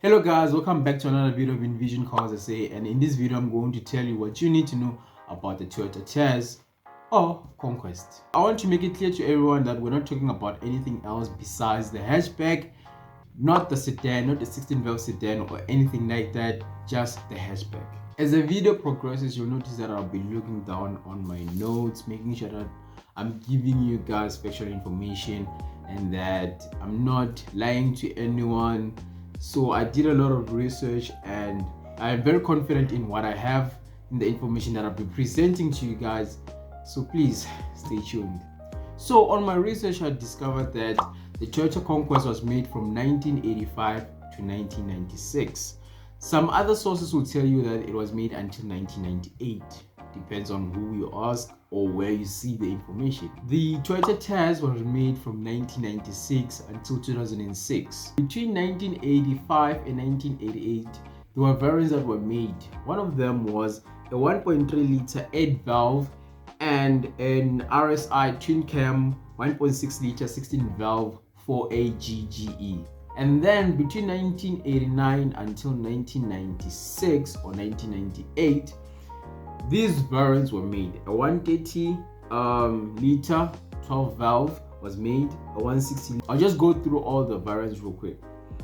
Hello guys, welcome back to another video of Envision Cars SA, and in this video I'm going to tell you what you need to know about the Toyota Tazz or Conquest. I want to make it clear to everyone that we're not talking about anything else besides the hatchback, not the sedan, not the 16-valve sedan or anything like that, just the hatchback. As the video progresses, you'll notice that I'll be looking down on my notes, making sure that I'm giving you guys factual information and that I'm not lying to anyone. So I did a lot of research and I'm very confident in what I have, in the information that I'll be presenting to you guys. So please stay tuned. So on my research, I discovered that the Toyota Conquest was made from 1985 to 1996. Some other sources will tell you that it was made until 1998. Depends on who you ask or where you see the information. The Toyota Tazz was made from 1996 until 2006. Between 1985 and 1988, there were variants that were made. One of them was a 1.3 liter 8-valve and an RSI twin cam 1.6 liter 16-valve 4A GGE. And then between 1989 until 1996 or 1998, these variants were made. A 130 liter 12-valve was made, a 160. I'll just go through all the variants real quick.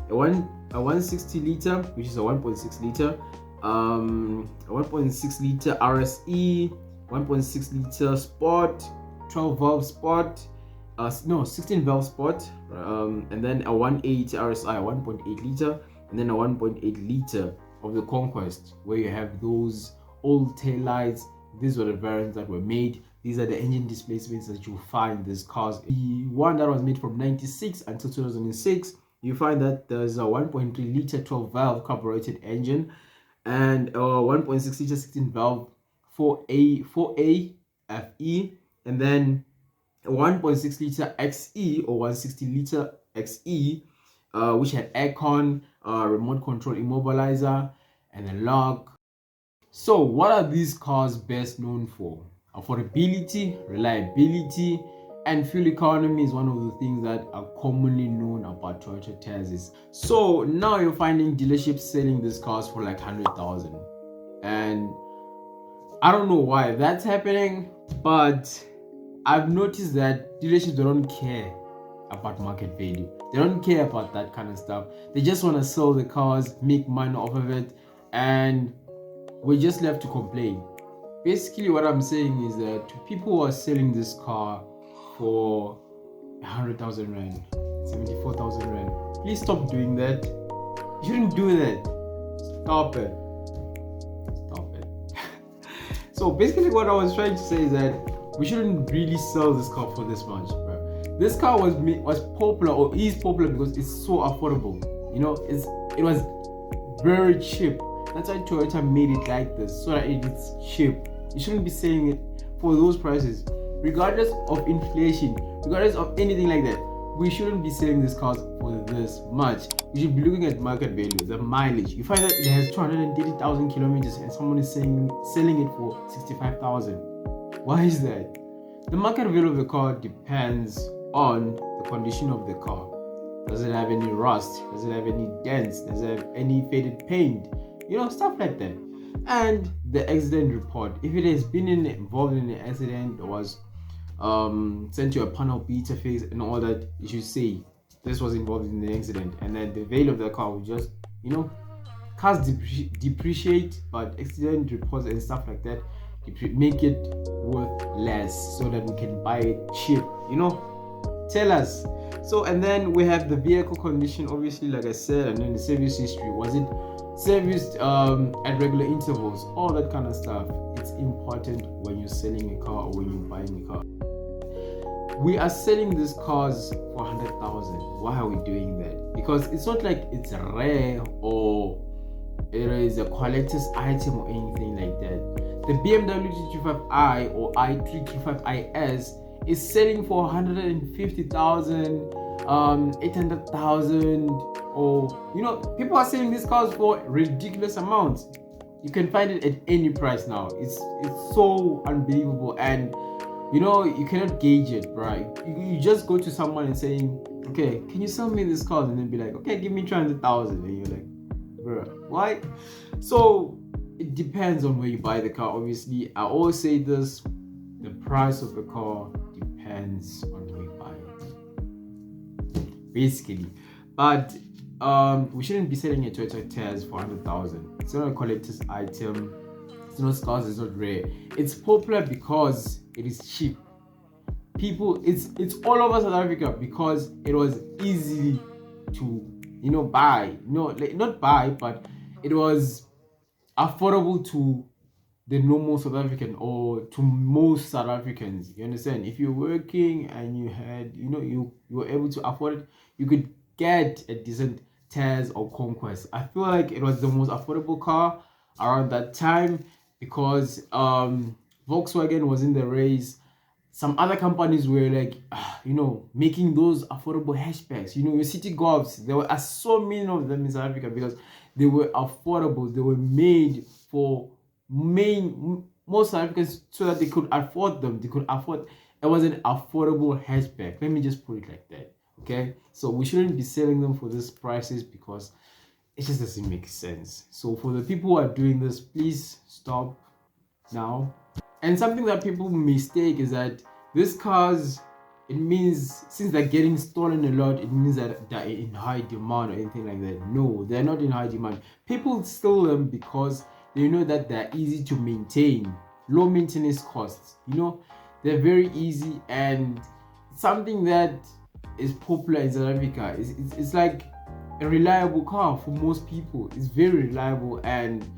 A 160 liter, which is a 1.6 liter, a 1.6 liter RSE, 1.6 liter Sport, 12-valve Sport, 16-valve Sport, and then a 180 RSI, 1.8 liter, and then a 1.8 liter of the Conquest, where you have those old tail lights. These were the variants that were made. These are the engine displacements that you find in these cars. The one that was made from 96 until 2006, you find that there's a 1.3 liter 12-valve carbureted engine and a 1.6 liter 16-valve 4A FE, and then a 1.6 liter XE or 160 liter XE, which had aircon, remote control immobilizer, and a lock. So what are these cars best known for? Affordability, reliability, and fuel economy is one of the things that are commonly known about Toyota Tazzs. So now you're finding dealerships selling these cars for like 100,000, and I don't know why that's happening, but I've noticed that dealerships don't care about market value. They don't care about that kind of stuff. They just want to sell the cars, make money off of it, and we're just left to complain. Basically, what I'm saying is that people who are selling this car for 100,000 rand, 74,000 rand, please stop doing that. You shouldn't do that. Stop it. Stop it. So basically, what I was trying to say is that we shouldn't really sell this car for this much, bro. This car was popular, or is popular, because it's so affordable. You know, it was very cheap. That's why Toyota made it like this, so that it's cheap. You shouldn't be selling it for those prices, regardless of inflation, regardless of anything like that. We shouldn't be selling these cars for this much. We should be looking at market value, the mileage. You find that it has 230,000 kilometers and someone is selling it for 65,000. Why is that? The market value of the car depends on the condition of the car. Does it have any rust? Does it have any dents? Does it have any faded paint? You know, stuff like that. And the accident report. If it has been involved in an accident or was sent to a panel beta phase and all that, you should say this was involved in the accident, and then the value of the car will just, you know, cars depreciate, but accident reports and stuff like that make it worth less so that we can buy it cheap. You know, tell us. So, and then we have the vehicle condition, obviously, like I said, and then the service history. Was it serviced at regular intervals? All that kind of stuff. It's important when you're selling a car or when you're buying a car. We are selling these cars for 100,000. Why are we doing that? Because it's not like it's rare or it is a collector's item or anything like that. The BMW 335i or i335is is selling for 150,000, 800,000, or, you know, people are selling these cars for ridiculous amounts. You can find it at any price now. It's so unbelievable, and you know, you cannot gauge it, right? You just go to someone and saying, okay, can you sell me this car? And then be like, okay, give me 300,000, and you're like, bro. Why? So it depends on where you buy the car. Obviously, I always say this: the price of the car depends on where you buy it, basically. But we shouldn't be selling a Toyota Tazz for 100,000. It's not a collector's item. It's not scarce. It's not rare. It's popular because it is cheap. People, it's all over South Africa because it was easy to buy. Like, not buy, but it was affordable to the normal South African, or to most South Africans. You understand? If you're working and you had, you were able to afford it, you could get a decent Tazz or Conquest. I feel like it was the most affordable car around that time because Volkswagen was in the race. Some other companies were like, making those affordable hatchbacks. Your city golfs. There were so many of them in South Africa because they were affordable. They were made for most South Africans so that they could afford them. They could afford. It was an affordable hatchback. Let me just put it like that. Okay, so we shouldn't be selling them for these prices because it just doesn't make sense. So for the people who are doing this, please stop now. And something that people mistake is that these cars, it means since they're getting stolen a lot, it means that they're in high demand or anything like that. No, they're not in high demand. People steal them because they know that they're easy to maintain, low maintenance costs. They're very easy, and something that is popular in South Africa. It's like a reliable car for most people. It's very reliable, and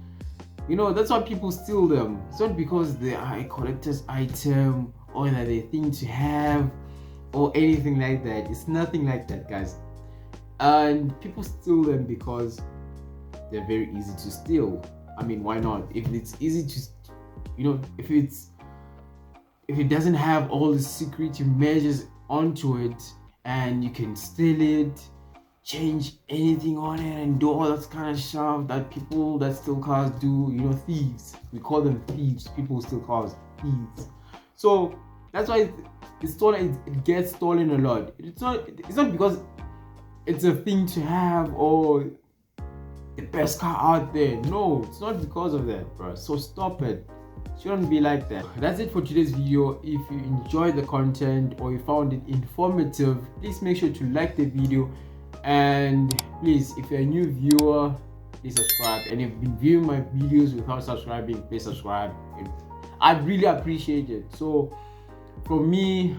that's why people steal them. It's not because they are a collector's item or that they're a thing to have or anything like that. It's nothing like that, guys. And people steal them because they're very easy to steal. I mean, why not? If it's easy to, if it doesn't have all the security measures onto it, and you can steal it, change anything on it, and do all that kind of stuff that people that steal cars do. Thieves. We call them thieves. People who steal cars, thieves. So that's why it's stolen. It gets stolen a lot. It's not because it's a thing to have or the best car out there. No, it's not because of that, bro. So stop it. Shouldn't be like that. That's it for today's video. If you enjoyed the content or you found it informative, please make sure to like the video, and please, if you're a new viewer, please subscribe. And if you've been viewing my videos without subscribing, please subscribe. I'd really appreciate it. So for me,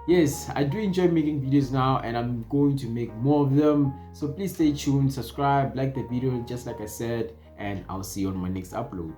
yes, I do enjoy making videos now, and I'm going to make more of them. So please stay tuned, subscribe, like the video, just like I said, and I'll see you on my next upload.